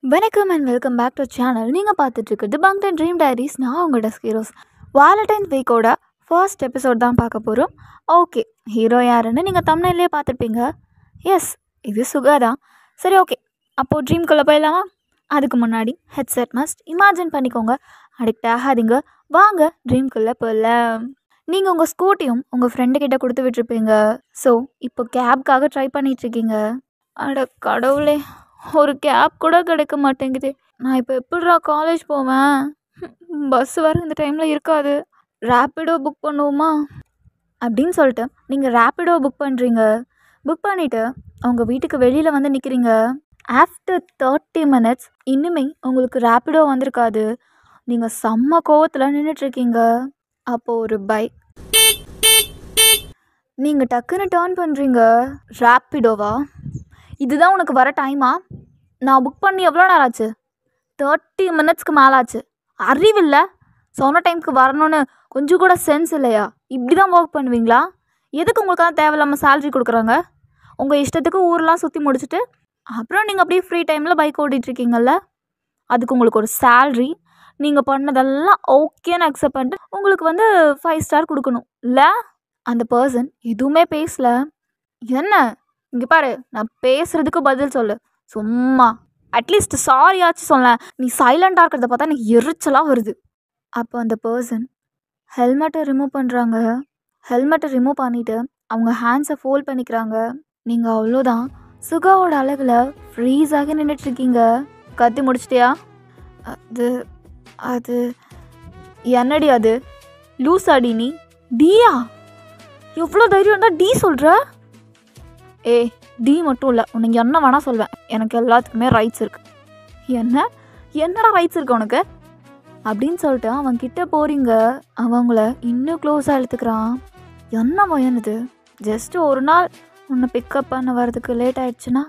வணக்கம் and welcome back to channel. நீங்கள் பார்த்துட்டு இருக்கிறது பங்க் அண்ட் ட்ரீம் டைரிஸ். நான் உங்களோட ஹீரோஸ். வேலண்டைன்ஸ் வீக்கோட ஃபர்ஸ்ட் எபிசோட் தான் பார்க்க போகிறோம். ஓகே, ஹீரோ யாருன்னு நீங்கள் தமிழ்லேயே பார்த்துருப்பீங்க. எஸ், இது சுகா தான். சரி, ஓகே, அப்போது ட்ரீம்குள்ளே போயிடலாமா? அதுக்கு முன்னாடி ஹெட்செட் மஸ்ட் இமேஜின் பண்ணிக்கோங்க. அடிக்ட் ஆகாதீங்க. வாங்க ட்ரீம்குள்ளே போகலாம். நீங்கள் உங்கள் ஸ்கூட்டியும் உங்கள் ஃப்ரெண்டுக்கிட்ட கொடுத்து விட்டுருப்பீங்க. ஸோ இப்போ கேப்காக ட்ரை பண்ணிகிட்ருக்கீங்க. அட கடவுளே, ஒரு கேப் கூட கிடைக்க மாட்டேங்குது. நான் இப்போ எப்படிடா காலேஜ் போவேன்? பஸ் வர இந்த டைமில் இருக்காது. ரேப்பிடோ புக் பண்ணுவோமா அப்படின்னு சொல்லிட்டு நீங்கள் ரேப்பிடோ புக் பண்ணுறீங்க. புக் பண்ணிவிட்டு அவங்க வீட்டுக்கு வெளியில் வந்து நிற்கிறீங்க. ஆஃப்டர் 30 minutes இன்னுமே உங்களுக்கு ரேப்பிடோ வந்திருக்காது. நீங்கள் செம்ம கோவத்தில் நின்றுட்டுருக்கீங்க. அப்போது ஒரு பைக் நீங்கள் டக்குன்னு டேர்ன் பண்ணுறீங்க. ரேப்பிடோவா? இதுதான் உனக்கு வர டைமா? நான் புக் பண்ணி எவ்வளோ நேரம் ஆச்சு? 30 minutesக்கு மேலே ஆச்சு. அறிவில்லை? சொன்ன டைமுக்கு வரணும்னு கொஞ்சம் கூட சென்ஸ் இல்லையா? இப்படி தான் ஒர்க் பண்ணுவீங்களா? எதுக்கு உங்களுக்காக தேவையில்லாமல் சேலரி கொடுக்குறாங்க? உங்கள் இஷ்டத்துக்கு ஊரெலாம் சுற்றி முடிச்சுட்டு அப்புறம் நீங்கள் அப்படியே ஃப்ரீ டைமில் பைக் ஓட்டிகிட்ருக்கீங்கல்ல, அதுக்கு உங்களுக்கு ஒரு சேல்ரி, நீங்கள் பண்ணதெல்லாம் ஓகேன்னு அக்செப்ட் பண்ணிட்டு உங்களுக்கு வந்து 5 star கொடுக்கணும் இல்லை? அந்த பர்சன் எதுவுமே பேசலை. என்ன? இங்கே பாரு, நான் பேசுகிறதுக்கு பதில் சொல்லு. சும்மா அட்லீஸ்ட் சாரியாச்சும் சொல்ல. நீ சைலண்டாக இருக்கிறத பார்த்தா எனக்கு எரிச்சலாக வருது. அப்போ அந்த பர்சன் ஹெல்மெட்டை ரிமூவ் பண்ணுறாங்க. ஹெல்மெட்டை ரிமூவ் பண்ணிவிட்டு அவங்க ஹேண்ட்ஸை ஃபோல்ட் பண்ணிக்கிறாங்க. நீங்கள் அவ்வளோதான் சுகாவோட அழகில் ஃப்ரீஸ் ஆகி நின்றுட்டுருக்கீங்க. கத்தி முடிச்சிட்டியா? அது அது என்னடி அது? லூஸ் அடி நீ? டியா? எவ்வளோ தைரியம் இருந்தால் டி சொல்கிற? டி மட்டும் இல்லை, உனக்கு என்ன வேணால் சொல்வேன். எனக்கு எல்லாத்துக்குமே ரைட்ஸ் இருக்குது. என்னடா ரைட்ஸ் இருக்கு உனக்கு அப்படின்னு சொல்லிட்டு அவன் கிட்டே போகிறீங்க. அவங்கள இன்னும் க்ளோஸாக எடுத்துக்கிறான். என்ன பயனுது? ஜஸ்ட்டு ஒரு நாள் உன்னை பிக்கப் பண்ண வர்றதுக்கு லேட் ஆகிடுச்சுன்னா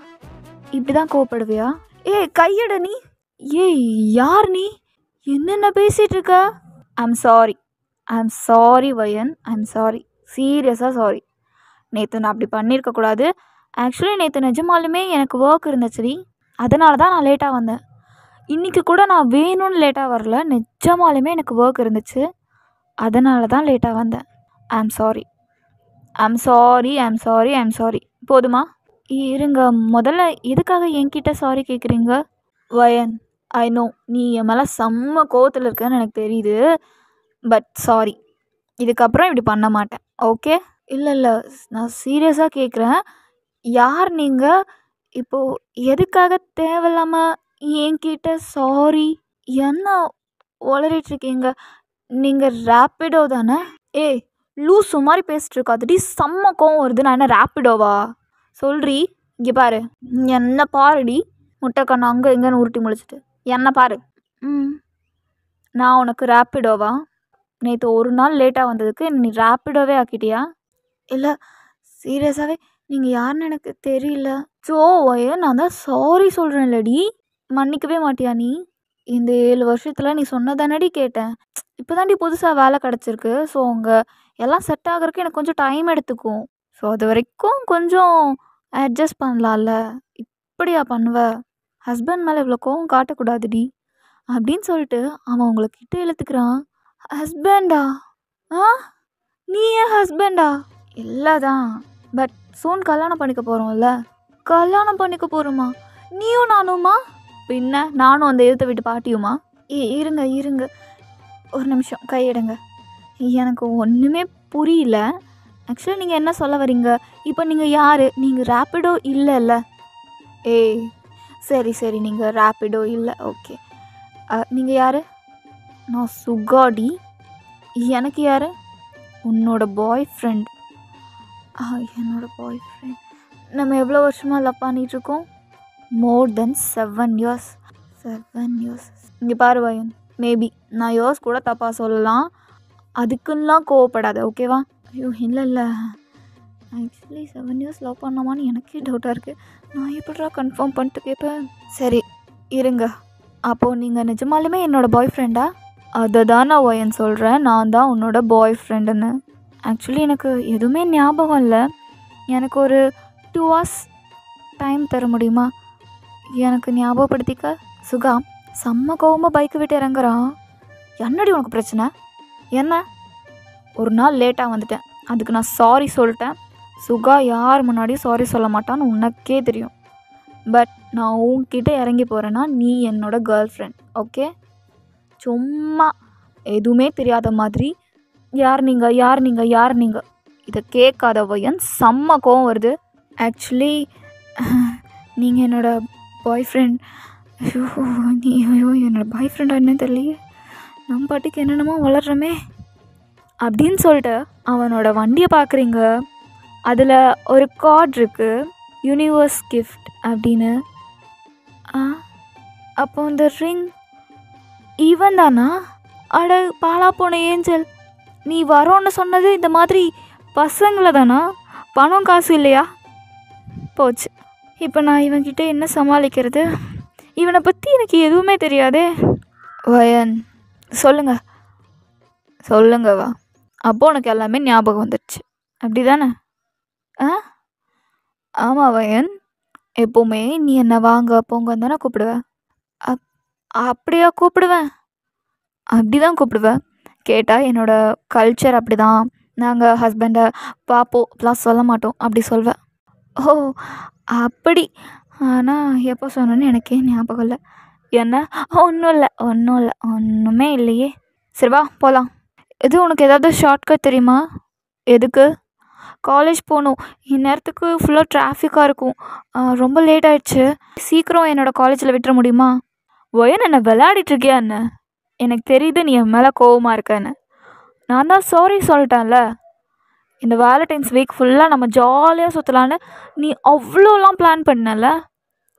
இப்படி தான் கோவப்படுவியா? கையட நீ. யார் நீ? என்னென்ன பேசிகிட்டு இருக்க? ஐம் சாரி வயன், ஐம் சாரி, சீரியஸாக சாரி. நேற்று நான் அப்படி பண்ணியிருக்கக்கூடாது. ஆக்சுவலி நேற்று நிஜமாலுமே எனக்கு ஒர்க் இருந்துச்சுடி, அதனால தான் நான் லேட்டாக வந்தேன். இன்றைக்கி கூட நான் வேணும்னு லேட்டாக வரல, நிஜமாலுமே எனக்கு ஒர்க் இருந்துச்சு, அதனால தான் லேட்டாக வந்தேன். I'm sorry. போதுமா? இருங்க, முதல்ல எதுக்காக என்கிட்ட சாரி கேட்குறீங்க? வயன், ஐ நோ நீ என் மேலே செம்ம கோவத்தில் இருக்கன்னு எனக்கு தெரியுது. பட் சாரி, இதுக்கப்புறம் இப்படி பண்ண மாட்டேன். ஓகே? இல்லை, நான் சீரியஸாக கேட்குறேன். யார் நீங்கள்? இப்போது எதுக்காக தேவையில்லாமல் என்கிட்ட சாரி? என்ன உளறிட்டுருக்கீங்க? நீங்கள் ரேப்பிடோ தானே? லூசு மாதிரி பேசிட்டு இருக்காதுடி, செம்ம கோவம் வருது. நான் என்ன ரேப்பிடோவா? சொல்றி. இங்கே பாரு, என்ன பாருடி, முட்டைக்கண்ணு அங்கே இங்கேன்னு உருட்டி முடிச்சிட்டு என்ன பாரு. நான் உனக்கு ரேப்பிடோவா? நேற்று ஒரு நாள் லேட்டாக வந்ததுக்கு நீ ரேப்பிடோவே ஆக்கிட்டியா? இல்லை, சீரியஸாகவே நீங்கள் யாருன்னு எனக்கு தெரியல. நான் தான் சாரி சொல்கிறேன் இல்லடி, மன்னிக்கவே மாட்டியா நீ? இந்த 7 வருஷத்தில் நீ சொன்னதானடி கேட்டேன். இப்போ தாண்டி புதுசாக வேலை கிடச்சிருக்கு. ஸோ உங்க எல்லாம் செட் ஆகிறதுக்கு எனக்கு கொஞ்சம் டைம் எடுத்துக்கும். ஸோ அது வரைக்கும் கொஞ்சம் அட்ஜஸ்ட் பண்ணலாம்ல. இப்படியா பண்ணுவ? ஹஸ்பண்ட் மேலே இவ்வளோ கோவம் காட்டக்கூடாதுடி அப்படின்னு சொல்லிட்டு அவன் உங்கள்கிட்ட இழுத்துக்கிறான். ஹஸ்பண்டா? நீ ஏன் ஹஸ்பண்டா? இல்லை தான், பட் சூன் கல்யாணம் பண்ணிக்க போகிறோம்ல. கல்யாணம் பண்ணிக்க போகிறோமா? நீயும் நானுமா? பின்ன நானும் அந்த எழுத்த வீட்டு பாட்டியுமா? இருங்க ஒரு நிமிஷம், கையிடுங்க. எனக்கு ஒன்றுமே புரியல. ஆக்சுவலி நீங்கள் என்ன சொல்ல வரீங்க? இப்போ நீங்கள் யார்? நீங்கள் ரேப்பிடோ இல்லைல்ல? சரி, நீங்கள் ரேப்பிடோ இல்லை, ஓகே. நீங்கள் யார்? நான் சுகாடி. எனக்கு யார்? உன்னோட பாய் ஃப்ரெண்ட். என்னோட பாய் ஃப்ரெண்ட். நம்ம எவ்வளோ வருஷமாக லவ் பண்ணிகிட்ருக்கோம்? மோர் தென் 7 years. 7 years. இங்கே பாரு வயன், மேபி நான் இயர்ஸ் கூட தப்பாக சொல்லலாம், அதுக்குன்னெலாம் கோவப்படாத, ஓகேவா? இல்லை, ஆக்சுவலி 7 years லவ் பண்ணாமான்னு எனக்கே டவுட்டாக இருக்குது. நான் எப்படிடா கன்ஃபார்ம் பண்ணிட்டு கேட்பேன்? சரி இருங்க, அப்போது நீங்கள் நிஜமாலுமே என்னோடய பாய் ஃப்ரெண்டா? அதை தான் நான் வயன் சொல்கிறேன், நான் தான் உன்னோட பாய் ஃப்ரெண்டுன்னு. ஆக்சுவலி எனக்கு எதுவுமே ஞாபகம் இல்லை. எனக்கு ஒரு 2 hours டைம் தர முடியுமா? எனக்கு ஞாபகப்படுத்திக்க. சுகா செம்ம கோவமாக பைக்கு விட்டு இறங்குறான். என்னடி உனக்கு பிரச்சனை? என்ன? ஒரு நாள் லேட்டாக வந்துட்டேன், அதுக்கு நான் சாரி சொல்லிட்டேன். சுகா யார் முன்னாடியும் சாரி சொல்ல மாட்டான்னு உனக்கே தெரியும். பட் நான் உன்கிட்ட இறங்கி போகிறேன்னா நீ என்னோட கேர்ள் ஃப்ரெண்ட், ஓகே? சும்மா எதுவுமே தெரியாத மாதிரி யார் நீங்கள் இதை கேட்காத வயன் செம்ம கோவம் வருது. ஆக்சுவலி நீங்கள் என்னோட பாய் ஃப்ரெண்ட். ஐயோ என்னோட பாய் ஃப்ரெண்டாக என்னன்னு தெரியலையே, நம்ம பாட்டுக்கு என்னென்னமோ வளர்றோமே அப்படின்னு சொல்லிட்டு அவனோட வண்டியை பார்க்குறீங்க. அதில் ஒரு கார்டு இருக்குது, யூனிவர்ஸ் கிஃப்ட் அப்படின்னு. அப்போ அந்த ரிங் ஈவன் தானா? அட பாலா போன ஏஞ்சல், நீ வரோன்னு சொன்னது இந்த மாதிரி பசங்களை தானா? பணம் காசு இல்லையா? போச்சு. இப்போ நான் இவன்கிட்ட என்ன சமாளிக்கிறது? இவனை பற்றி எனக்கு எதுவுமே தெரியாதே. வயன் சொல்லுங்க வா. அப்போ உனக்கு எல்லாமே ஞாபகம் வந்துடுச்சு அப்படி தானே? ஆமாம் வயன், எப்போவுமே நீ என்ன வாங்க போங்கன்னு தானே கூப்பிடுவேன். அப்படியா கூப்பிடுவேன்? அப்படி தான் கூப்பிடுவேன். கேட்டால் என்னோடய கல்ச்சர் அப்படி தான், நாங்கள் ஹஸ்பண்டை பார்ப்போம் அப்படிலாம் சொல்ல மாட்டோம் அப்படி சொல்வேன். ஓ அப்படி. ஆனால் எப்போ சொன்னேன்னு எனக்கே ஞாபகம் இல்லை. என்ன? ஒன்றும் இல்லை ஒன்றுமே இல்லையே. சரி வா போகலாம். இது உனக்கு ஏதாவது ஷார்ட்கட் தெரியுமா? எதுக்கு? காலேஜ் போகணும். இந்நேரத்துக்கு ஃபுல்லாக டிராஃபிக்காக இருக்கும். ரொம்ப லேட் ஆகிடுச்சு. சீக்கிரம் என்னோடய காலேஜில் விட்டுற முடியுமா? வயன் என்ன விளையாடிட்டுருக்கியா என்ன? எனக்கு தெரியுது நீ என் மேலே கோவமாக இருக்கன்னு. நான் தான் சாரி சொல்லிட்டேன்ல. இந்த வேலண்டைன்ஸ் வீக் ஃபுல்லாக நம்ம ஜாலியாக சுற்றலான்னு நீ அவ்வளோலாம் பிளான் பண்ணல.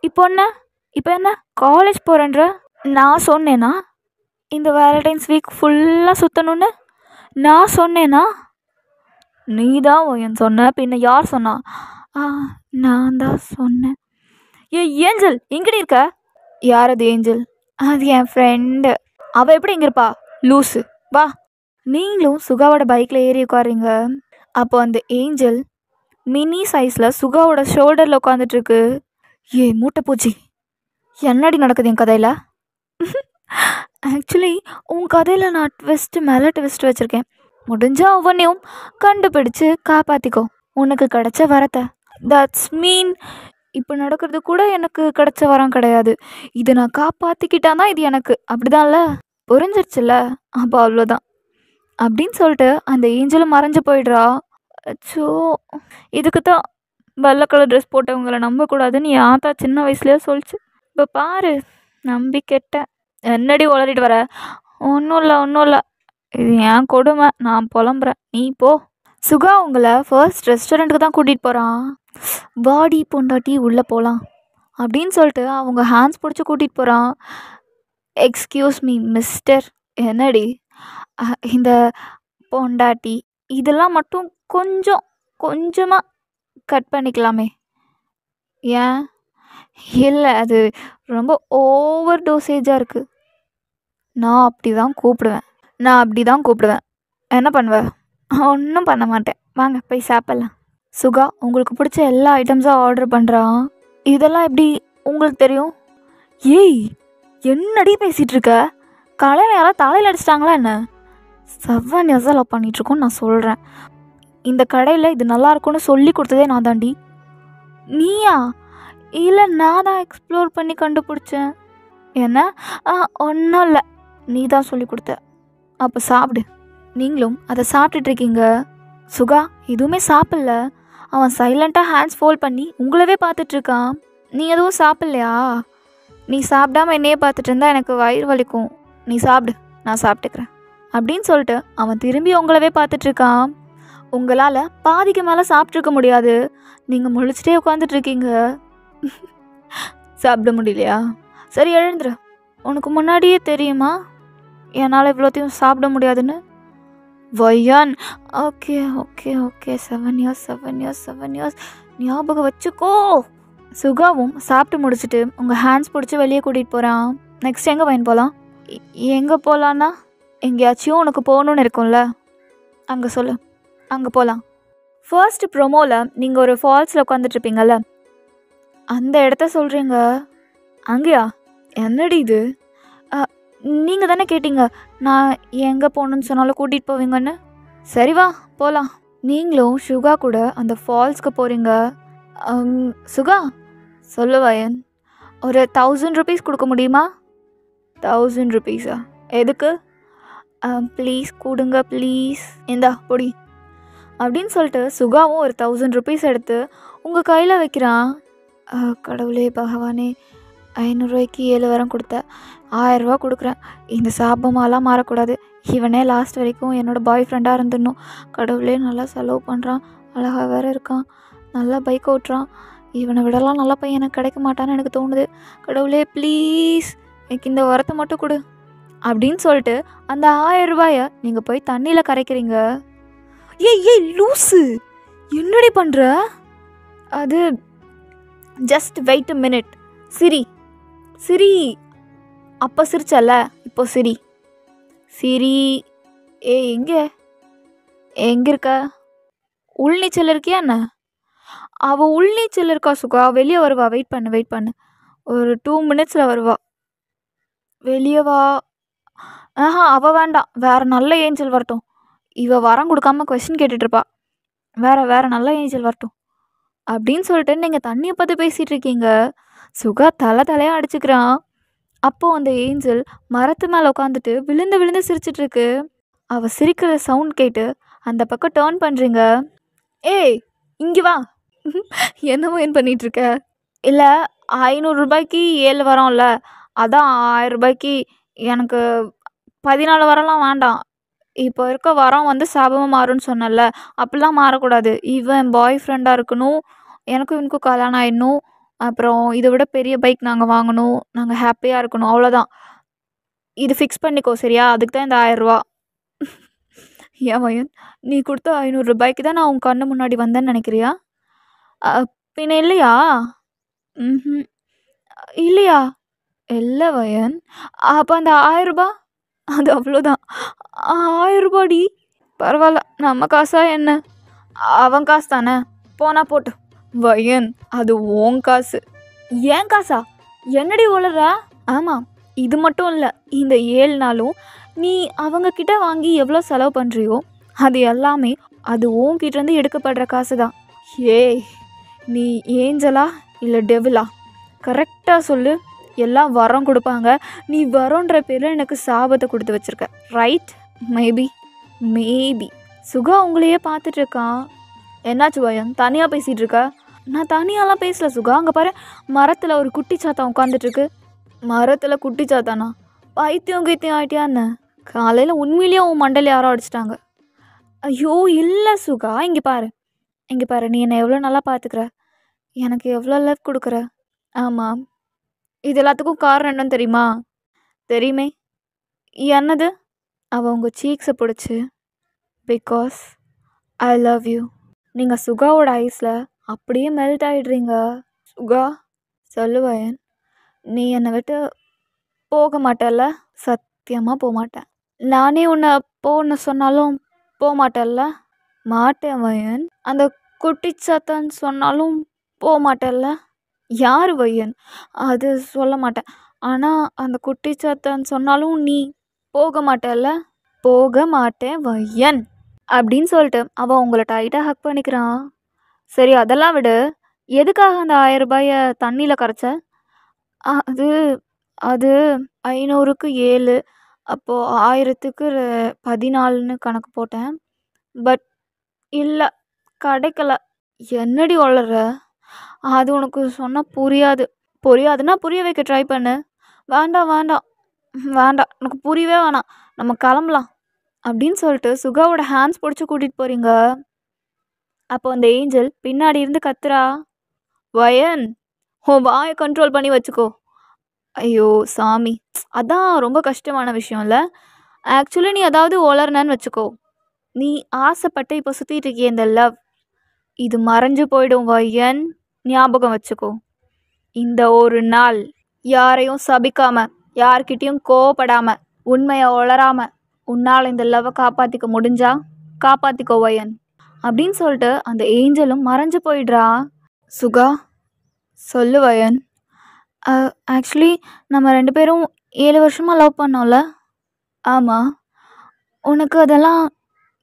இப்போ என்ன காலேஜ் போகிறேன்ற? நான் சொன்னேன்னா இந்த வேலண்டைன்ஸ் வீக் ஃபுல்லாக சுற்றணுன்னு? நான் சொன்னேன்னா? நீ தான் என் சொன்ன, பின்ன யார் சொன்னா? நான் தான் சொன்னேன். ஏஞ்சல் எங்கடி இருக்க? யார் அது ஏஞ்சல்? அது என் ஃப்ரெண்டு. அவள் எப்படி இங்கே இருப்பா? லூஸு. வா. நீங்களும் சுகாவோட பைக்கில் ஏறி உட்காருங்க. அப்போ அந்த ஏஞ்சல் மினி சைஸில் சுகாவோட ஷோல்டரில் உட்காந்துட்ருக்கு. மூட்டை பூச்சி, என்னடி நடக்குது என் கதையில்? ஆக்சுவலி உன் கதையில் நான் ட்விஸ்ட்டு மேலே ட்விஸ்ட் வச்சுருக்கேன். முடிஞ்சால் ஒவ்வொன்றையும் கண்டுபிடிச்சு காப்பாற்றிக்கோ, உனக்கு கிடைச்ச வரத்தை. தட்ஸ் மீன் இப்போ நடக்கிறது கூட எனக்கு கிடைச்ச வரம் கிடையாது. இதை நான் காப்பாற்றிக்கிட்டான் தான் இது எனக்கு, அப்படிதான்ல? புரிஞ்சிருச்சுல்ல? அப்போ அவ்வளோதான் அப்படின்னு சொல்லிட்டு அந்த ஏஞ்சலும் மறைஞ்சு போயிடுறா. அச்சோ, இதுக்கு தான் வெள்ளை கலர் ட்ரெஸ் போட்டவங்களை நம்பக்கூடாதுன்னு என் ஆத்தா சின்ன வயசுலேயே சொல்லிச்சு. இப்போ பாரு, நம்பி கெட்டேன். என்னடி உளறிட்டு வர? ஒன்றும் இல்லை, இது ஏன் கொடுமை, நான் புலம்புறேன், நீ போ. சுகா உங்களை ஃபர்ஸ்ட் ரெஸ்டாரண்ட்டுக்கு தான் கூட்டிகிட்டு போகிறான். வாடி பொண்டாட்டி உள்ளே போகலாம் அப்படின்னு சொல்லிட்டு அவங்க ஹேண்ட்ஸ் பிடிச்சி கூட்டிகிட்டு போகிறான். Excuse me mister. என்னடி இந்த பொண்டாட்டி இதெல்லாம் மட்டும் கொஞ்சமாக கட் பண்ணிக்கலாமே? ஏன்? இல்லை, அது ரொம்ப ஓவர் டோசேஜாக இருக்குது. நான் அப்படி தான் கூப்பிடுவேன். என்ன பண்ணுவேன்? ஒன்றும் பண்ண மாட்டேன். வாங்க போய் சாப்பிட்லாம். சுகா உங்களுக்கு பிடிச்ச எல்லா ஐட்டம்ஸும் ஆர்டர் பண்ணுறான். இதெல்லாம் எப்படி உங்களுக்கு தெரியும்? ஏய் என்னடி பேசிகிட்டு இருக்க? காலையில் யாராவது தலையில் அடிச்சிட்டாங்களா என்ன? 7 இயர்ஸாக லவ் பண்ணிகிட்ருக்கோன்னு நான் சொல்கிறேன். இந்த கடையில் இது நல்லாயிருக்குன்னு சொல்லி கொடுத்ததே நான் தாண்டி. நீயா? இல்லை, நான் தான் எக்ஸ்ப்ளோர் பண்ணி கண்டுபிடிச்சேன். என்ன? ஒன்றும் இல்லை, நீ தான் சொல்லி கொடுத்த. அப்போ சாப்பிடு. நீங்களும் அதை சாப்பிட்டுட்ருக்கீங்க. சுகா எதுவுமே சாப்பிடல. அவன் சைலண்ட்டாக ஹேண்ட்ஸ் ஃபோல்ட் பண்ணி உங்களவே பார்த்துட்ருக்கான். நீ எதுவும் சாப்பிட்லையா? நீ சாப்பிடாம என்னையே பார்த்துட்டு இருந்தா எனக்கு வயிறு வலிக்கும். நீ சாப்பிடு, நான் சாப்பிட்டுக்கிறேன் அப்படின்னு சொல்லிட்டு அவன் திரும்பி உங்களவே பார்த்துட்ருக்கான். உங்களால் பாதிக்கு மேலே சாப்பிட்ருக்க முடியாது. நீங்கள் முழிச்சிட்டே உட்காந்துட்ருக்கீங்க. சாப்பிட முடியலையா? சரி எழுந்துரு. உனக்கு முன்னாடியே தெரியுமா என்னால் இவ்வளோத்தையும் சாப்பிட முடியாதுன்னு? வயன், ஓகே 7 இயர்ஸ் ஞாபகம் வச்சுக்கோ. சுகாவும் சாப்பிட்டு முடிச்சுட்டு உங்கள் ஹேண்ட்ஸ் பிடிச்சி வெளியே கூட்டிகிட்டு போகிறான். நெக்ஸ்ட் எங்கே வயன் போகலாம்? எங்கே போகலான்னா எங்கேயாச்சும் உனக்கு போகணுன்னு இருக்கும்ல, அங்கே சொல்லு, அங்கே போகலாம். ஃபர்ஸ்ட் ப்ரோமோவில் நீங்கள் ஒரு ஃபால்ஸில் உட்காந்துட்ருப்பீங்கள்ல, அந்த இடத்த சொல்கிறீங்க. அங்கேயா? என்னடி இது? நீங்கள் தானே கேட்டீங்க நான் எங்கே போகணுன்னு சொன்னாலும் கூட்டிகிட்டு போவீங்கன்னு. சரி வா போகலாம். நீங்களும் சுகா கூட அந்த ஃபால்ஸ்க்கு போகிறீங்க. சுகா சொல்லு வயன், ஒரு 1000 rupees கொடுக்க முடியுமா? 1000 rupeesா? எதுக்கு? ப்ளீஸ் கொடுங்க ப்ளீஸ். இந்தா பொடி அப்படின்னு சொல்லிட்டு சுகாவும் ஒரு 1000 rupees எடுத்து உங்கள் கையில் வைக்கிறான். கடவுளே பகவானே, 500 ரூபாய்க்கு 7 வாரம் கொடுத்தேன், 1000 ரூபா கொடுக்குறேன். இந்த சாபமாலாம் மாறக்கூடாது. இவனே லாஸ்ட் வரைக்கும் என்னோடய பாய் ஃப்ரெண்டாக இருந்துடணும். கடவுளே நல்லா செலவு பண்ணுறான், அழகாக வேறு இருக்கான், நல்லா பைக் ஓட்டுறான். இவனை விடலாம் நல்ல பையன் எனக்கு கிடைக்க மாட்டான்னு எனக்கு தோணுது. கடவுளே ப்ளீஸ் எனக்கு இந்த வரத்தை மட்டும் கொடு அப்படின்னு சொல்லிட்டு அந்த 1000 ரூபாயை நீங்கள் போய் தண்ணியில் கரைக்கிறீங்க. ஏய் லூஸு, என்னடி பண்ணுற? அது ஜஸ்ட் வெயிட் அ மினிட். சிரி சிரி. அப்போ சிரிச்சல்ல, இப்போ சிரி சிரி. எங்கே இருக்க? உள்நீச்சல் இருக்கியா என்ன? அவள் உள்நீச்சல் இருக்கா சுகா, வெளியே வருவா. வெயிட் பண்ணு, ஒரு 2 minutes வருவா. வெளியே வா. அவள் வேண்டாம், வேறு நல்ல ஏஞ்சல் வரட்டும். இவள் வரம் கொடுக்காம கொஸ்டின் கேட்டுட்ருப்பா. வேறு நல்ல ஏஞ்சல் வரட்டும் அப்படின்னு சொல்லிட்டு நீங்கள் தண்ணியை பார்த்து பேசிகிட்டு இருக்கீங்க. சுகா தலையாக அடிச்சுக்கிறான். அப்போது அந்த ஏஞ்சல் மரத்து மேலே உட்காந்துட்டு விழுந்து சிரிச்சிட்ருக்கு. அவள் சிரிக்கிற சவுண்ட் கேட்டு அந்த பக்கம் டேர்ன் பண்ணுறீங்க. ஏய் இங்கே வா. என்னவோ ஏன் பண்ணிகிட்ருக்க? இல்லை 500 ரூபாய்க்கு 7 வரோம்ல, அதான் 1000 ரூபாய்க்கு. எனக்கு 14 வரலாம் வேண்டாம். இப்போ இருக்க வரம் வந்து சாபமாக மாறும்னு சொன்னல, அப்படிலாம் மாறக்கூடாது. இவன் பாய் ஃப்ரெண்டாக இருக்கணும், எனக்கும் இவனுக்கும் கல்யாணம் ஆகிடணும், அப்புறம் இதை விட பெரிய பைக் நாங்கள் வாங்கணும், நாங்கள் ஹாப்பியாக இருக்கணும், அவ்வளோதான். இது ஃபிக்ஸ் பண்ணிக்கோ சரியா? அதுக்கு தான் இந்த 1000 ரூபா. ஏன் வயன், நீ கொடுத்த 500 ரூபாய்க்கு தான் நான் உன் கண்ணு முன்னாடி வந்தேன்னு நினைக்கிறியா? பின்ன இல்லையா? இல்லையா? இல்லை வயன். அப்போ அந்த 1000 ரூபா அது அவ்வளோதான். 1000 ரூபாடி. பரவாயில்ல, நம்ம காசா என்ன? அவன் காசு தானே, போனா போட்டு. வயன், அது உன் காசு. ஏன் காசா? என்னடி உளற? ஆமாம், இது மட்டும் இல்லை, இந்த 7 நாளும் நீ அவங்கக்கிட்ட வாங்கி எவ்வளோ செலவு பண்ணுறியோ அது எல்லாமே அது உன்கிட்டேருந்து எடுக்கப்படுற காசு தான். ஏய், நீ ஏஞ்சலா இல்லை டெவிலா? கரெக்டாக சொல்லு. எல்லாம் வரம் கொடுப்பாங்க, நீ வரோன்ற பேரில் எனக்கு சாபத்தை கொடுத்து வச்சுருக்க, ரைட்? மேபி. சுகா உங்களையே பார்த்துட்ருக்கான். என்னாச்சு வயன், தனியாக பேசிகிட்டு இருக்க? நான் தனியாலாம் பேசல சுகா. அங்கே பாரு, மரத்தில் ஒரு குட்டி சாத்தான் உட்காந்துட்ருக்கு. மரத்தில் குட்டி சாத்தானா? பைத்தியம் ஆகிட்டியான்னு? காலையில் உண்மையிலேயே உன் மண்டல யாரோ அடிச்சிட்டாங்க. ஐயோ இல்லை சுகா, இங்கே பாரு, நீ என்னை எவ்வளோ நல்லா பார்த்துக்கிற, எனக்கு எவ்வளோ லவ் கொடுக்குற. ஆமாம், இது எல்லாத்துக்கும் காரணம் என்னன்னு தெரியுமா? தெரியுமே. என்னது? அவள் உங்கள் சீக்ஸை பிடிச்சி, பிகாஸ் ஐ லவ் யூ. நீங்கள் சுகாவோட ஐஸில் அப்படியே மெல்ட் ஆகிடுறீங்க. சுகா சொல்லுவயன், நீ என்னை விட்டு போக மாட்டல்ல? சத்தியமாக போக மாட்டேன். நானே உன்னை போன்னு சொன்னாலும் போக மாட்டல்ல? மாட்டேன் வயன். அந்த குட்டிச்சாத்தான்னு சொன்னாலும் போக மாட்டல்ல? யார் வயன்? அது சொல்ல மாட்டேன். ஆனால் அந்த குட்டிச்சாத்தான்னு சொன்னாலும் நீ போக மாட்டல்ல? போக மாட்டேன் வயன் அப்படின்னு சொல்லிட்டு அவன் உங்களை டைட்டாக ஹக் பண்ணிக்கிறான். சரி அதெல்லாம் விடு, எதுக்காக அந்த 1000 ரூபாயை தண்ணியில் கரைச்ச? அது அது 500க்கு 7, அப்போது 1000க்கு 14ன்னு கணக்கு போட்டேன். பட் இல்லை, கிடைக்கல. என்னடி வளர்ற? அது உனக்கு சொன்னால் புரியாதுன்னா புரிய வைக்க ட்ரை பண்ணு. வேண்டாம், எனக்கு புரியவே வேணாம், நம்ம கிளம்பலாம் அப்படின்னு சொல்லிட்டு சுகாவோட ஹேண்ட்ஸ் பிடிச்சி கூட்டிகிட்டு போகிறீங்க. அப்போ அந்த ஏஞ்சல் பின்னாடி இருந்து கத்துறா, வயன் உன் வாயை கண்ட்ரோல் பண்ணி வச்சுக்கோ. ஐயோ சாமி, அதான் ரொம்ப கஷ்டமான விஷயம் இல்லை? ஆக்சுவலி நீ அதாவது வளர்னன்னு வச்சுக்கோ. நீ ஆசைப்பட்டு இப்போ சுற்றிட்டு இருக்கிய இந்த லவ், இது மறைஞ்சு போயிடும் வயன், ஞாபகம் வச்சுக்கோ. இந்த ஒரு நாள் யாரையும் சபிக்காம, யார்கிட்டையும் கோவப்படாமல், உண்மையை உளராமல் உன்னால் இந்த லவ்வை காப்பாற்றிக்க முடிஞ்சா காப்பாற்றிக்கோ வயன் அப்படின்னு சொல்லிட்டு அந்த ஏஞ்சலும் மறைஞ்சு போயிடுறா. சுகா சொல்லு வயன், ஆக்சுவலி நம்ம 2 பேரும் 7 வருஷமாக லவ் பண்ணோம்ல. ஆமாம். உனக்கு அதெல்லாம்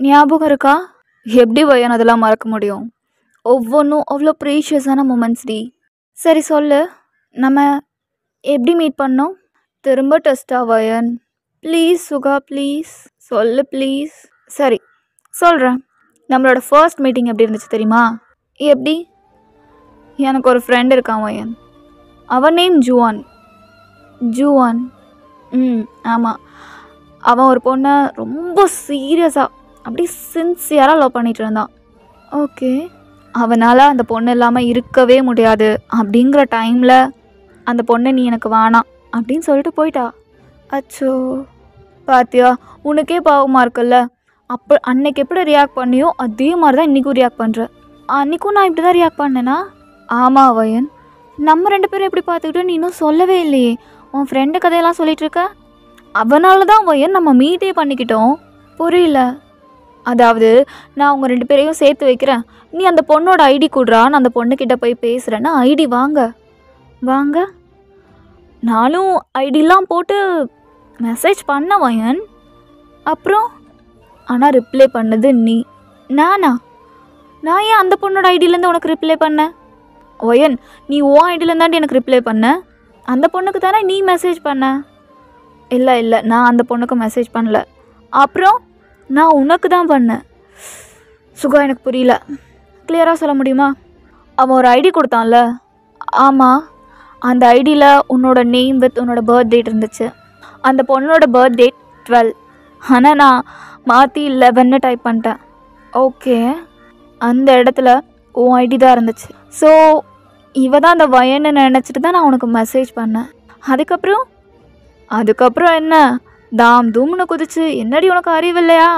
ஞாபகம் இருக்கா? எப்படி வயன் அதெல்லாம் மறக்க முடியும்? ஒவ்வொன்றும் அவ்வளோ ப்ரீஷியஸான மூமெண்ட்ஸ் டி. சரி சொல்லு, நம்ம எப்படி மீட் பண்ணோம்? திரும்ப டெஸ்டா வயன்? ப்ளீஸ் சுகா, ப்ளீஸ் சொல்லு ப்ளீஸ். சரி சொல்கிறேன். நம்மளோட ஃபர்ஸ்ட் மீட்டிங் எப்படி இருந்துச்சு தெரியுமா? எப்படி? எனக்கு ஒரு ஃப்ரெண்ட் இருக்கான் வயன். அவன் நேம் ஜுவான். ஜுவான். ஆமாம். அவன் ஒரு பொண்ணை ரொம்ப சீரியஸாக அப்படி சின்சியராக லவ் பண்ணிகிட்டு இருந்தான். ஓகே. அவனால் அந்த பொண்ணு இல்லாமல் இருக்கவே முடியாது அப்படிங்கிற டைமில் அந்த பொண்ணை நீ எனக்கு வேணாம் அப்படின்னு சொல்லிட்டு போயிட்டா. அச்சோ, பாத்தியா, உனக்கே பாவமாக இருக்குல்ல. அப்போ அன்னைக்கு எப்படி ரியாக்ட் பண்ணியோ அதே மாதிரி தான் இன்றைக்கும் ரியாக்ட் பண்ணுற. அன்றைக்கும் நான் இப்படி தான் ரியாக்ட் பண்ணேனா? ஆமாம் வயன். நம்ம 2 பேரும் எப்படி பார்த்துக்கிட்டு நீ இன்னும் சொல்லவே இல்லையே. உன் ஃப்ரெண்டு கதையெல்லாம் சொல்லிகிட்டு இருக்க. அவனால தான் வயன் நம்ம மீட்டே பண்ணிக்கிட்டோம். புரியல. அதாவது நான் அவங்க 2 பேரையும் சேர்த்து வைக்கிறேன். நீ அந்த பொண்ணோட ஐடி கொடுறா, நான் அந்த பொண்ணுக்கிட்ட போய் பேசுகிறேன்னா ஐடி வாங்க. நானும் ஐடிலாம் போட்டு மெசேஜ் பண்ண வயன். அப்புறம் ஆனால் ரிப்ளை பண்ணது நீ. நான் ஏன் அந்த பொண்ணோட ஐடியிலேருந்து உனக்கு ரிப்ளை பண்ணேன்? வயன், நீ உன் ஐடியிலேருந்தாண்டி எனக்கு ரிப்ளை பண்ண. அந்த பொண்ணுக்கு தானே நீ மெசேஜ் பண்ண. இல்லை நான் அந்த பொண்ணுக்கு மெசேஜ் பண்ணல. அப்புறம் நான் உனக்கு தான் பண்ணேன். சுகா, எனக்கு புரியல. கிளியராக சொல்ல முடியுமா? அவன் ஒரு ஐடி கொடுத்தான்ல. ஆமாம். அந்த ஐடியில் உன்னோட நேம் வித் உன்னோட பர்த் டேட் இருந்துச்சு. அந்த பொண்ணோட பர்த் டேட் 12. ஆனால் நான் மாற்றி 11ன்னு டைப் பண்ணிட்டேன். ஓகே. அந்த இடத்துல உன் ஐடி தான் இருந்துச்சு. ஸோ இவ தான் அந்த வயன்னு நினச்சிட்டு தான் நான் உனக்கு மெசேஜ் பண்ணேன். அதுக்கப்புறம் என்ன தாம் தூம்னு குதிச்சு, என்னடி உனக்கு அறிவு இல்லையா,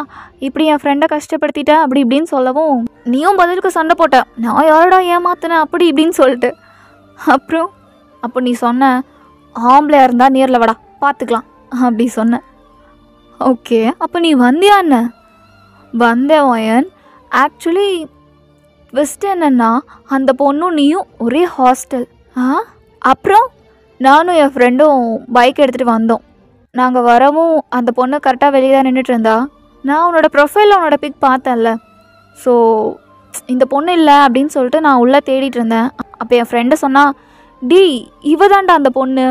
இப்படி என் ஃப்ரெண்டை கஷ்டப்படுத்திட்ட அப்படி இப்படின்னு சொல்லவும் நீயும் பதிலுக்கு சண்டை போட்ட. நான் யாரோடா ஏமாத்தினேன் அப்படி இப்படின்னு சொல்லிட்டு. அப்புறம் அப்போ நீ சொன்ன, ஆம்பளையாக இருந்தால் நேரில் வாடா பார்த்துக்கலாம் அப்படி சொன்னேன். ஓகே. அப்போ நீ வந்தியா என்ன? வந்தேன் வயன். ஆக்சுவலி ட்விஸ்ட் என்னன்னா, அந்த பொண்ணும் நீயும் ஒரே ஹாஸ்டல். அப்புறம் நானும் என் ஃப்ரெண்டும் பைக் எடுத்துகிட்டு வந்தோம். நாங்கள் வரவும் அந்த பொண்ணு கரெக்டாக வெளியே தான் நின்றுட்டு இருந்தா. நான் உன்னோட ப்ரொஃபைலில் உன்னோட பிக் பார்த்தேன்ல. ஸோ இந்த பொண்ணு இல்லை அப்படின்னு சொல்லிட்டு நான் உள்ளே தேடிட்டு இருந்தேன். அப்போ என் ஃப்ரெண்டு சொன்னா, டி இவ தான்டா அந்த பொண்ணு.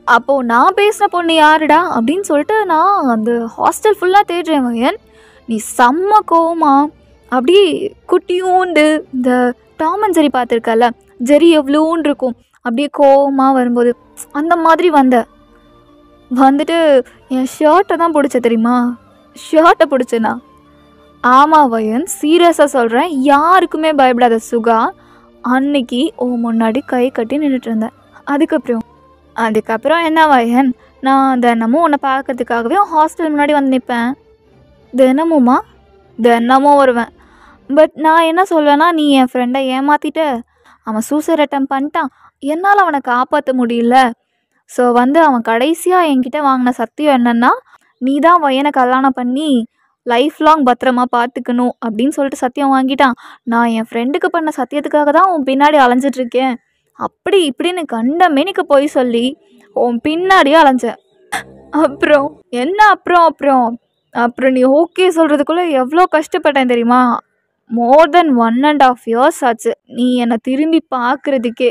அப்போது நான் பேசின பொண்ணு யாருடா அப்படின்னு சொல்லிட்டு நான் அந்த ஹாஸ்டல் ஃபுல்லாக தேடுறேன் வயன். நீ செம்ம கோவமா அப்படி குட்டியூண்டு இந்த டாம் அண்ட் ஜெரி பார்த்துருக்கல, ஜெரி எவ்வளோன்னு இருக்கும், அப்படியே கோவமாக வரும்போது அந்த மாதிரி வந்துட்டு என் ஷர்ட்டை தான் பிடிச்ச தெரியுமா? ஷர்ட்டை பிடிச்சேனா? ஆமாம் வயன், சீரியஸாக சொல்கிறேன். யாருக்குமே பயப்படாத சுகா. அன்னைக்கு முன்னாடி கை கட்டி நின்றுட்டு இருந்தேன். அதுக்கப்புறம் என்ன வயன், நான் தினமும் உன்னை பார்க்கறதுக்காகவே ஹாஸ்டல் முன்னாடி வந்து நிற்பேன். தினமும் வருவேன். பட் நான் என்ன சொல்வேன்னா, நீ என் ஃப்ரெண்டை ஏமாற்றிட்ட, அவன் சூசைட் அட்டெம்ப்ட் பண்ணிட்டான், என்னால் அவனை காப்பாற்ற முடியல. ஸோ அவன் கடைசியாக என்கிட்ட வாங்கின சத்தியம் என்னென்னா, நீ தான் வயனை கல்யாணம் பண்ணி லைஃப் லாங் பத்திரமா பார்த்துக்கணும் அப்படின்னு சொல்லிட்டு சத்தியம் வாங்கிட்டான். நான் என் ஃப்ரெண்டுக்கு பண்ண சத்தியத்துக்காக தான் உன் பின்னாடி அலைஞ்சிட்ருக்கேன். அப்படி இப்படின்னு கண்ட மேனிக்கு போய் சொல்லி உன் பின்னாடியே அலைஞ்சேன். அப்புறம் என்ன? அப்புறம் நீ ஓகே சொல்கிறதுக்குள்ளே எவ்வளோ கஷ்டப்பட்டேன் தெரியுமா? மோர் தென் 1.5 years ஆச்சு நீ என்னை திரும்பி பார்க்குறதுக்கே.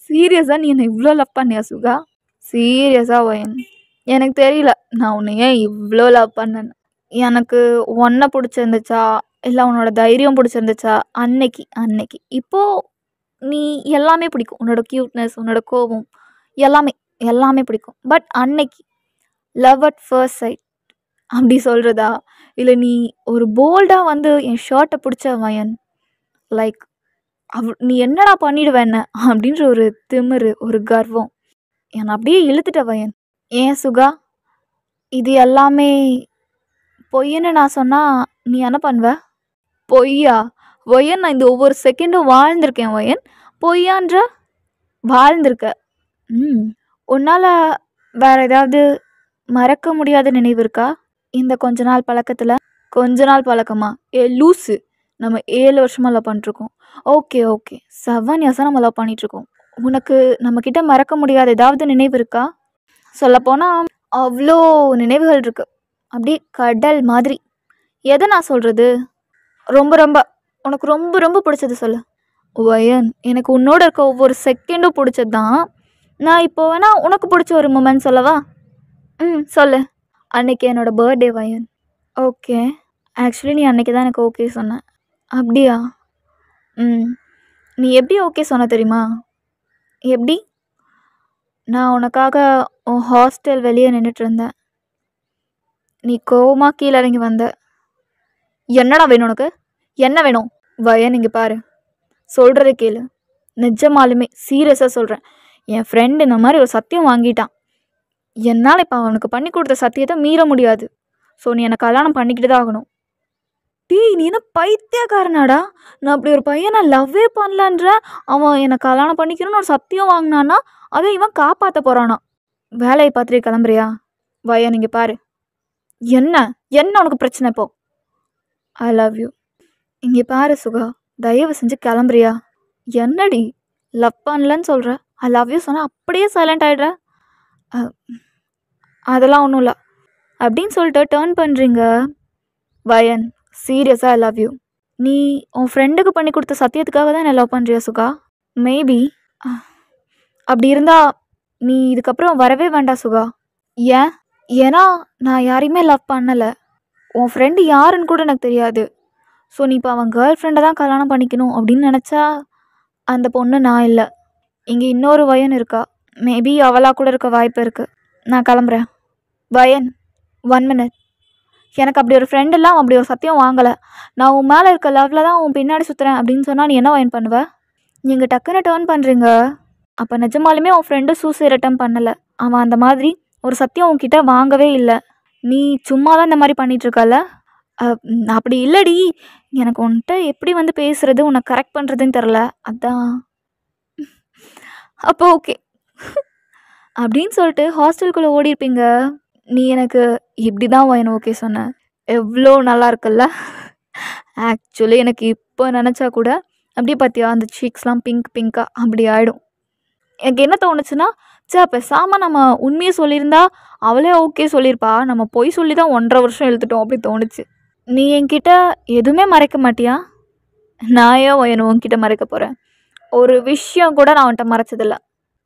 சீரியஸாக நீ என்னை இவ்வளோ லவ் பண்ணியா சுகா? சீரியஸாக வயன், எனக்கு தெரியல நான் உன்னை ஏன் இவ்வளோ லவ் பண்ணேன்னு. எனக்கு உன்னை பிடிச்சிருந்துச்சா இல்லை உன்னோட தைரியம் பிடிச்சிருந்துச்சா? அன்னைக்கு இப்போது நீ எல்லாமே பிடிக்கும். உன்னோட க்யூட்னஸ், உன்னோட கோபம், எல்லாமே பிடிக்கும். பட் அன்னைக்கு லவ் அட் ஃபர்ஸ்ட் சைட் அப்படி சொல்கிறதா? இல்லை நீ ஒரு போல்டாக என் ஷர்ட்டை பிடிச்ச வயன், லைக் நீ என்னடா பண்ணிடுவேன்ன அப்படின்ற ஒரு திமிரு, ஒரு கர்வம் என்னை அப்படியே இழுத்துட்ட வயன். ஏன் சுகா, இது எல்லாமே பொய்ன்னு நான் சொன்னால் நீ என்ன பண்ணுவ? பொய்யா வயன்? நான் இந்த ஒவ்வொரு செகண்டும் வாழ்ந்திருக்கேன் வயன். பொய்யான்ற வாழ்ந்திருக்க. உன்னால் வேறு ஏதாவது மறக்க முடியாத நினைவு இருக்கா இந்த கொஞ்ச நாள் பழக்கத்தில்? கொஞ்ச நாள் பழக்கமா? லூஸு, நம்ம 7 வருஷமாக லவ் பண்ணிட்டுருக்கோம். ஓகே 7 years நம்ம லவ் பண்ணிகிட்ருக்கோம். உனக்கு நம்மக்கிட்ட மறக்க முடியாத ஏதாவது நினைவு இருக்கா? சொல்லப்போனால் அவ்வளோ நினைவுகள் இருக்கு. அப்படியே கடல் மாதிரி. எதை நான் சொல்கிறது? ரொம்ப ரொம்ப உனக்கு ரொம்ப ரொம்ப பிடிச்சது சொல்லு. வயன், எனக்கு உன்னோட இருக்க ஒவ்வொரு செகண்டும் பிடிச்சது தான். நான் இப்போ வேணா உனக்கு பிடிச்ச ஒரு மூமெண்ட் சொல்லவா? சொல்லு. அன்னைக்கு என்னோட பர்த்டே வயன். ஓகே. ஆக்சுவலி நீ அன்னைக்கு தான் எனக்கு ஓகே சொன்ன. அப்படியா? நீ எப்படி ஓகே சொன்ன தெரியுமா? எப்படி? நான் உனக்காக உன் ஹாஸ்டல் வெளியே நின்றுட்டு இருந்தேன். நீ கோவமாக கீழே இறங்கி வந்த. என்னடா வேணும் உனக்கு? என்ன வேணும்? வயன், இங்கே பாரு, சொல்கிறத கேளு. நிஜமாலுமே சீரியஸாக சொல்கிறேன். என் ஃப்ரெண்டு இந்த மாதிரி ஒரு சத்தியம் வாங்கிட்டான். என்னால் இப்போ அவனுக்கு பண்ணி கொடுத்த சத்தியத்தை மீற முடியாது. ஸோ நீ என்னை கல்யாணம் பண்ணிக்கிட்டு தான் ஆகணும். டேய், நீ என்ன பைத்தியக்காரனாடா? நான் அப்படி ஒரு பையனை லவ்வே பண்ணலன்ற. அவன் என்னை கல்யாணம் பண்ணிக்கணும்னு ஒரு சத்தியம் வாங்கினான்னா அதை இவன் காப்பாற்ற போகிறானா? வேலையை பார்த்துட்டு கிளம்புறியா? வயன், இங்கே பாரு. என்ன என்ன உனக்கு பிரச்சனை இப்போ? ஐ லவ் யூ. இங்கே பாரு சுகா, தயவு செஞ்சு கிளம்புறியா? என்னடி லவ் பண்ணலன்னு சொல்கிற? ஐ லவ் யூ சொன்னால் அப்படியே சைலண்ட் ஆகிடுற. அதெல்லாம் ஒன்றும் இல்லை அப்படின்னு சொல்லிட்டு டேர்ன் பண்ணுறீங்க. வயன், சீரியஸாக ஐ லவ் யூ. நீ உன் ஃப்ரெண்டுக்கு பண்ணி கொடுத்த சத்தியத்துக்காக தான் என்ன லவ் பண்ணுறியா சுகா? மேபி. அப்படி இருந்தால் நீ இதுக்கப்புறம் வரவே வேண்டாம் சுகா. ஏன்? ஏன்னா நான் யாரையுமே லவ் பண்ணலை. உன் ஃப்ரெண்டு யாருன்னு கூட எனக்கு தெரியாது. ஸோ நீ இப்போ அவன் கேர்ள் ஃப்ரெண்டை தான் கல்யாணம் பண்ணிக்கணும் அப்படின்னு நினச்சா அந்த பொண்ணு நான் இல்லை. இங்கே இன்னொரு வயன் இருக்கா. மேபி அவளாக கூட இருக்க வாய்ப்பு இருக்குது. நான் கிளம்புறேன். வயன், 1 minute. எனக்கு அப்படி ஒரு ஃப்ரெண்டெல்லாம் அப்படி ஒரு சத்தியம் வாங்கலை. நான் உன் மேலே இருக்க லவ்வில் தான் உன் பின்னாடி சுற்றுறேன் அப்படின்னு சொன்னால் நீ என்ன வயன் பண்ணுவ? நீங்கள் டக்குன்னு டேர்ன் பண்ணுறீங்க. அப்போ நிஜமாலுமே உன் ஃப்ரெண்டு சூசைட் அட்டெம்ப்ட் பண்ணலை. அவன் அந்த மாதிரி ஒரு சத்தியம் உன்கிட்ட வாங்கவே இல்லை. நீ சும்மா தான் இந்த மாதிரி பண்ணிகிட்ருக்கல. அப்படி இல்லடி, எனக்கு உன்கிட்ட எப்படி வந்து பேசுகிறது, உன்னை கரெக்ட் பண்ணுறதுன்னு தெரில, அதான். அப்போ ஓகே அப்படின்னு சொல்லிட்டு ஹாஸ்டலுக்குள்ளே ஓடிருப்பீங்க. நீ எனக்கு இப்படி தான் வயன் ஓகே சொன்ன. எவ்வளோ நல்லா இருக்குல்ல? ஆக்சுவலி எனக்கு இப்போ நினச்சா கூட அப்படியே பார்த்தியா அந்த சீக்ஸ்லாம் பிங்காக அப்படி ஆகிடும். எனக்கு என்ன தோணுச்சுன்னா, பேசாமல் நம்ம உண்மையை சொல்லியிருந்தா அவளே ஓகே சொல்லியிருப்பா, நம்ம பொய் சொல்லி தான் 1.5 வருஷம் இழுத்துட்டோம் அப்படி தோணுச்சு. நீ என்கிட்ட எதுவுமே மறைக்க மாட்டியா? நான் ஏன் வயன் உன்கிட்ட மறைக்க போகிறேன்? ஒரு விஷயம் கூட நான் அவன்கிட்ட மறைச்சதில்லை.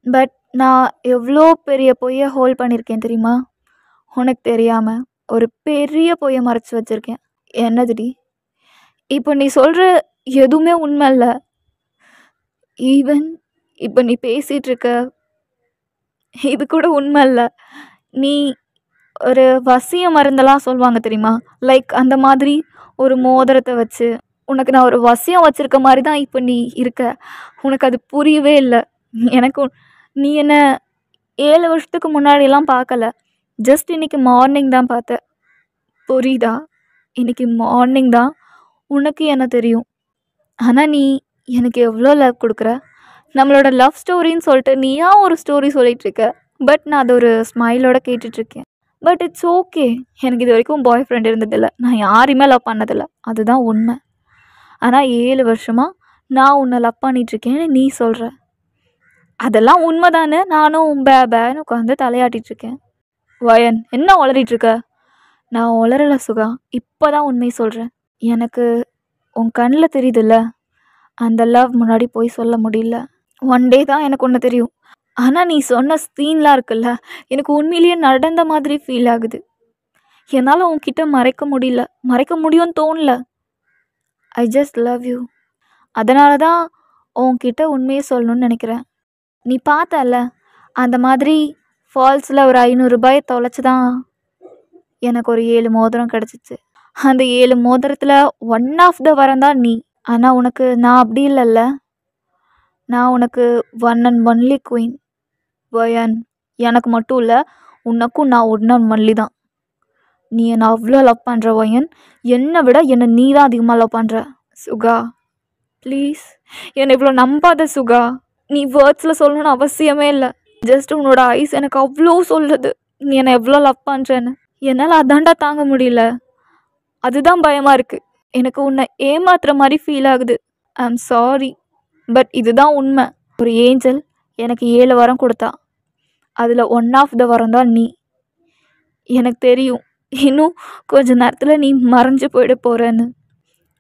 பட் நான் எவ்வளோ பெரிய பொய்யை ஹோல்ட் பண்ணியிருக்கேன் தெரியுமா? உனக்கு தெரியாமல் ஒரு பெரிய பொய்யை மறைச்சி வச்சுருக்கேன். என்னதுடி? இப்போ நீ சொல்கிற எதுவுமே உண்மை இல்லை. ஈவன் இப்போ நீ பேசிகிட்ருக்க இது கூட உண்மை இல்லை. நீ ஒரு வசிய மருந்தெல்லாம் சொல்லுவாங்க தெரியுமா? லைக் அந்த மாதிரி ஒரு மோதிரத்தை வச்சு உனக்கு நான் ஒரு வசியம் வச்சுருக்க மாதிரி தான் இப்போ நீ இருக்க. உனக்கு அது புரியவே இல்லை. எனக்கு நீ என்ன 7 வருஷத்துக்கு முன்னாடியெல்லாம் பார்க்கல. ஜஸ்ட் இன்றைக்கி மார்னிங் தான் பார்த்தேன். புரியுதா? இன்றைக்கி மார்னிங் தான் உனக்கு என்ன தெரியும். ஆனால் நீ எனக்கு எவ்வளோ லவ் கொடுக்குற. நம்மளோட லவ் ஸ்டோரின்னு சொல்லிட்டு நீயா ஒரு ஸ்டோரி சொல்லிகிட்ருக்க. பட் நான் அது ஒரு ஸ்மைலோட கேட்டுட்ருக்கேன். But it's okay. எனக்கு இது வரைக்கும் பாய் ஃப்ரெண்ட் இருந்ததில்லை. நான் யாரையுமே லவ் பண்ணதில்லை. அதுதான் உண்மை. ஆனால் 7 வருஷமாக நான் உன்னை லவ் பண்ணிகிட்ருக்கேன்னு நீ சொல்கிற. அதெல்லாம் உண்மை தானே? நானும் பேன்னு உட்காந்து தலையாட்டிகிட்ருக்கேன். வயன், என்ன உளறிட்டுருக்க? நான் உளரலை சுகா. இப்போ தான் உண்மையை சொல்கிறேன். எனக்கு உன் கண்ணில் தெரியுதுல்ல, அந்த லவ் முன்னாடி போய் சொல்ல முடியல. ஒன் டே தான் எனக்கு ஒன்று தெரியும். ஆனால் நீ சொன்ன சீன்லாம் இருக்குல்ல, எனக்கு உண்மையிலேயே நடந்த மாதிரி ஃபீல் ஆகுது. என்னால் உன்கிட்ட மறைக்க முடியல, மறைக்க முடியும்னு தோணல. I just love you. அதனால தான் உன்கிட்ட உண்மையை சொல்லணும்னு நினைக்கிறேன். நீ பார்த்தல, அந்த மாதிரி ஃபால்ஸில் ஒரு 500 ரூபாயை தொலைச்சி தான் எனக்கு ஒரு 7 மோதிரம் கிடச்சிச்சு. அந்த 7 மோதிரத்தில் 1 ஆஃப் த வரம் தான் நீ. ஆனால் உனக்கு நான் அப்படி இல்லைல்ல. நான் உனக்கு 1 and only குயின். வயன், எனக்கு மட்டும் இல்லை, உனக்கும் நான் 1 and only தான். நீ என்னை அவ்வளோ லவ் பண்ணுற வயன். என்னை விட என்னை நீ தான் அதிகமாக லவ் பண்ணுற. சுகா ப்ளீஸ் என்னை இவ்வளோ நம்பாத சுகா. நீ வேர்ட்ஸில் சொல்லணும்னு அவசியமே இல்லை. ஜஸ்ட் உன்னோட ஐஸ் எனக்கு அவ்வளோ சொல்லுது நீ என்னை எவ்வளோ லவ் பண்ணுறேன்னு. என்னால் அதாண்டா தாங்க முடியல. அதுதான் பயமாக இருக்குது. எனக்கு உன்னை ஏமாத்துற மாதிரி ஃபீல் ஆகுது. ஐ ஆம் சாரி, பட் இதுதான் உண்மை. ஒரு ஏஞ்சல் எனக்கு 7 வரம் கொடுத்தா. அதில் ஒன் ஆஃப் த வரம் தான் நீ. எனக்கு தெரியும் இன்னும் கொஞ்ச நேரத்தில் நீ மறைஞ்சு போயிட போகிறேன்னு.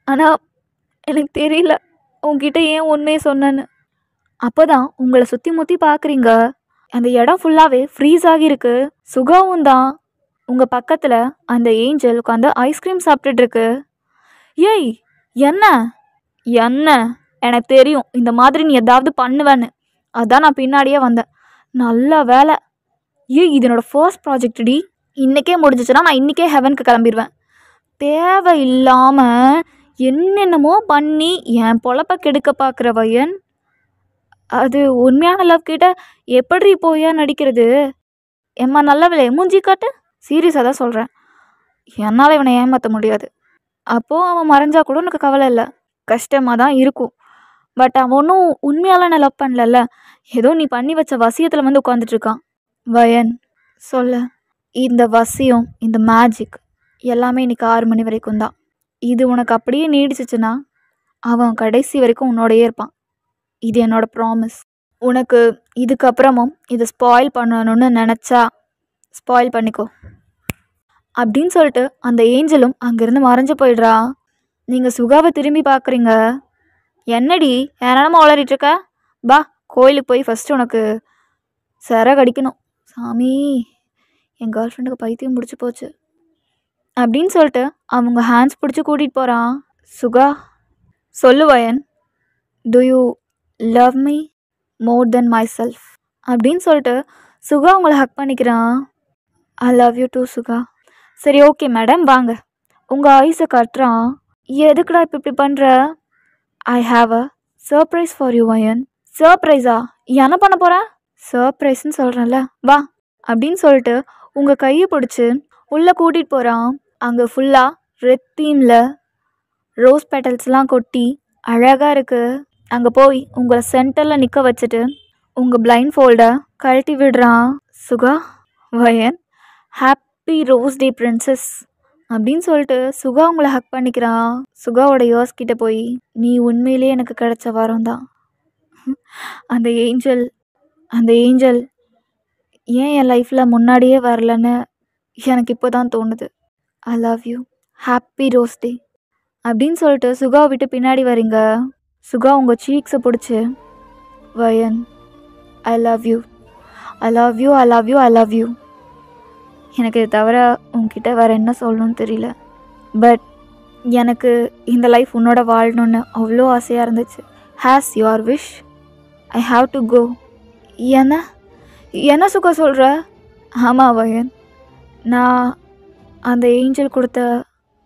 ஆனால் எனக்கு தெரியல உங்ககிட்ட ஏன் உண்மையை சொன்னேன்னு. அப்போ தான் உங்களை சுற்றி முற்றி பார்க்குறீங்க. அந்த இடம் ஃபுல்லாகவே ஃப்ரீஸ் ஆகியிருக்கு. சுகாவும் தான் உங்கள் பக்கத்தில் அந்த ஏஞ்சல் உட்காந்து ஐஸ்கிரீம் சாப்பிட்டுட்ருக்கு. ஏய் என்ன என்ன எனக்கு தெரியும் இந்த மாதிரி நீ எதாவது பண்ணுவேன்னு. அதான் நான் பின்னாடியே வந்தேன். நல்ல வேலை. ஏய் இது என்னோடய ஃபர்ஸ்ட் ப்ராஜெக்ட் டி. இன்றைக்கே முடிஞ்சிச்சுன்னா நான் இன்றைக்கே ஹெவனுக்கு கிளம்பிடுவேன். தேவையில்லாமல் என்னென்னமோ பண்ணி என் பொழப்ப கெடுக்க பார்க்குற வயன். அது உண்மையான லவ் கிட்ட எப்படி போயா நடிக்கிறது? எம்மா நல்லவளே மூஞ்சி காட்டு. சீரியஸாக தான் சொல்கிறேன். என்னால் இவனை ஏமாற்ற முடியாது. அப்போது அவன் மறைஞ்சா கூட உனக்கு கவலை இல்லை. கஷ்டமாக தான் இருக்கும். பட் அவன் ஒன்றும் உண்மையால நான் லவ் பண்ணலல்ல. ஏதோ நீ பண்ணி வச்ச வசியத்தில் வந்து உட்காந்துட்ருக்கான். வயன் சொல்ல, இந்த வசியம் இந்த மேஜிக் எல்லாமே இன்னைக்கு 6 மணி வரைக்கும் தான். இது உனக்கு அப்படியே நீடிச்சிச்சுன்னா அவன் கடைசி வரைக்கும் உன்னோடையே இருப்பான். இது என்னோட ப்ராமிஸ். உனக்கு இதுக்கப்புறமும் இதை ஸ்பாயில் பண்ணணும்னு நினச்சா ஸ்பாயில் பண்ணிக்கோ அப்படின்னு சொல்லிட்டு அந்த ஏஞ்சலும் அங்கேருந்து மறைஞ்சு போயிடுறா. நீங்கள் சுகாவை திரும்பி பார்க்குறீங்க. என்னடி ஏனாலும் வளரிட்டுருக்க? பா கோயிலுக்கு போய் ஃபஸ்ட்டு உனக்கு கடிக்கணும். சாமி என் கேர்ள் ஃப்ரெண்டுக்கு பைத்தியம் பிடிச்சி போச்சு அப்படின்னு சொல்லிட்டு அவங்க ஹேண்ட்ஸ் பிடிச்சி கூட்டிகிட்டு போகிறான். சுகா சொல்லு Vayan, do you love me more than myself அப்படின்னு சொல்லிட்டு சுகா உங்களை ஹக் பண்ணிக்கிறான். I love you too Suga. சரி ஓகே மேடம் வாங்க. உங்கள் ஐஸை கட்டுறான். எதுக்குடா இப்போ இப்படி பண்ணுற? I have a surprise for you Vayan. சர்ப்ரைஸா? என்ன பண்ண போகிறேன்? சர்ப்ரைஸ்ன்னு சொல்கிறேன்ல வா அப்படின்னு சொல்லிட்டு உங்கள் கையை பிடிச்சி உள்ளே கூட்டிகிட்டு போகிறான். அங்கே ஃபுல்லாக ரெட் தீமில் ரோஸ் பெட்டல்ஸ்லாம் கொட்டி அழகாக இருக்குது. அங்கே போய் உங்களை சென்டரில் நிற்க வச்சுட்டு உங்கள் பிளைண்ட் ஃபோல்டை கழட்டி விடுறான். சுகா வயன் ஹாப்பி ரோஸ் டே பிரின்சஸ் அப்படின்னு சொல்லிட்டு சுகா உங்களை ஹக் பண்ணிக்கிறான். சுகாவோட யோஸ் கிட்ட போய் நீ உண்மையிலே எனக்கு கிடைச்ச வரம் தான். அந்த ஏஞ்சல் ஏன் என் லைஃப்பில் முன்னாடியே வரலன்னு எனக்கு இப்போ தான் தோணுது. ஐ லவ் யூ. ஹாப்பி ரோஸ் டே அப்படின்னு சொல்லிட்டு சுகாவை விட்டு பின்னாடி வரீங்க. சுகா உங்கள் சீக்ஸை பிடிச்சி Vayan I love you I love you I love you I love you. எனக்கு இது தவிர உங்ககிட்ட வேறு என்ன சொல்லணும்னு தெரியல. பட் எனக்கு இந்த லைஃப் உன்னோட வாழணுன்னு அவ்வளோ ஆசையாக இருந்துச்சு. As your wish I have to go. என்ன சுகா சொல்கிற? ஆமாம் வயன், நான் அந்த ஏஞ்சல் கொடுத்த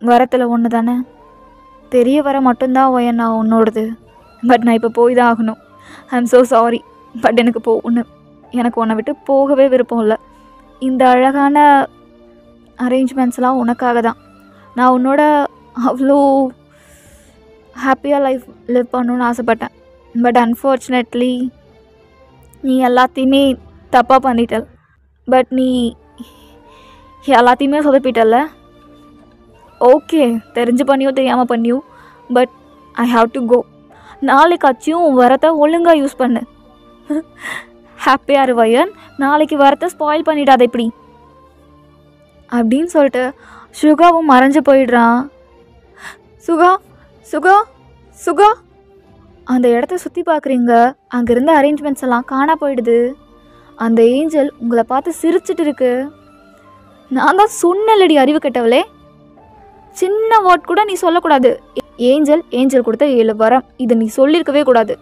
வரத்தில் ஒன்று தானே. தெரிய வர மட்டும்தான் வயன் நான் உன்னோடது. பட் நான் இப்போ போய் தான் ஆகணும். I am so sorry. But எனக்கு உன்னை விட்டு போகவே விருப்பம் இல்லை. இந்த அழகான அரேஞ்ச்மெண்ட்ஸ்லாம் உனக்காக தான். நான் உன்னோட அவ்வளோ ஹாப்பியாக லைஃப் லிவ் பண்ணணுன்னு ஆசைப்பட்டேன். பட் அன்ஃபார்ச்சுனேட்லி நீ எல்லாத்தையுமே தப்பாக பண்ணிட்டல். பட் நீ எல்லாத்தையுமே சொதப்பிட்டல்ல. ஓகே, தெரிஞ்சு பண்ணியோ தெரியாமல் பண்ணியோ, but I have to go. நாளைக்காச்சும் வரத்தை ஒழுங்காக யூஸ் பண்ணு. ஹாப்பியாக இரு வயன். நாளைக்கு வரத்தை ஸ்பாயில் பண்ணிடாத இப்படி அப்படின்னு சொல்லிட்டு சுகாவும் மறைஞ்சு போயிடுறான். சுகா சுகா சுகா அந்த இடத்த சுற்றி பார்க்குறீங்க. அங்கே இருந்த அரேஞ்ச்மெண்ட்ஸ் எல்லாம் காணா போயிடுது. அந்த ஏஞ்சல் உங்களை பார்த்து சிரிச்சிட்டு இருக்கு. நான் தான் சொன்னலடி அறிவு கெட்டவளே, சின்ன வேர்ட் கூட நீ சொல்லக்கூடாது. ஏஞ்சல் கொடுத்த 7 வரம் இதை நீ சொல்லியிருக்கவே கூடாது.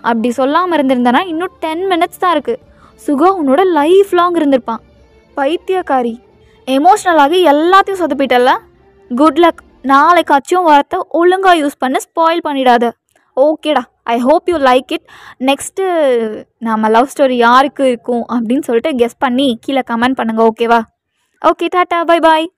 அப்படி சொல்லாமல் இருந்திருந்தானா இன்னும் 10 minutes தான் இருக்குது. சுகா உன்னோட லைஃப் லாங் இருந்திருப்பான். பைத்தியக்காரி, எமோஷ்னலாகி எல்லாத்தையும் சொதப்பிட்டல. Good luck. நாளைக்காச்சும் வரத்தை ஒழுங்காக யூஸ் பண்ண, ஸ்பாயில் பண்ணிடாத. ஓகேடா, I hope you like it. Next நம்ம லவ் ஸ்டோரி யாருக்கு இருக்கும் அப்படின்னு சொல்லிட்டு கெஸ் பண்ணி கீழே கமெண்ட் பண்ணுங்கள். ஓகேவா? Okay, tata, bye bye.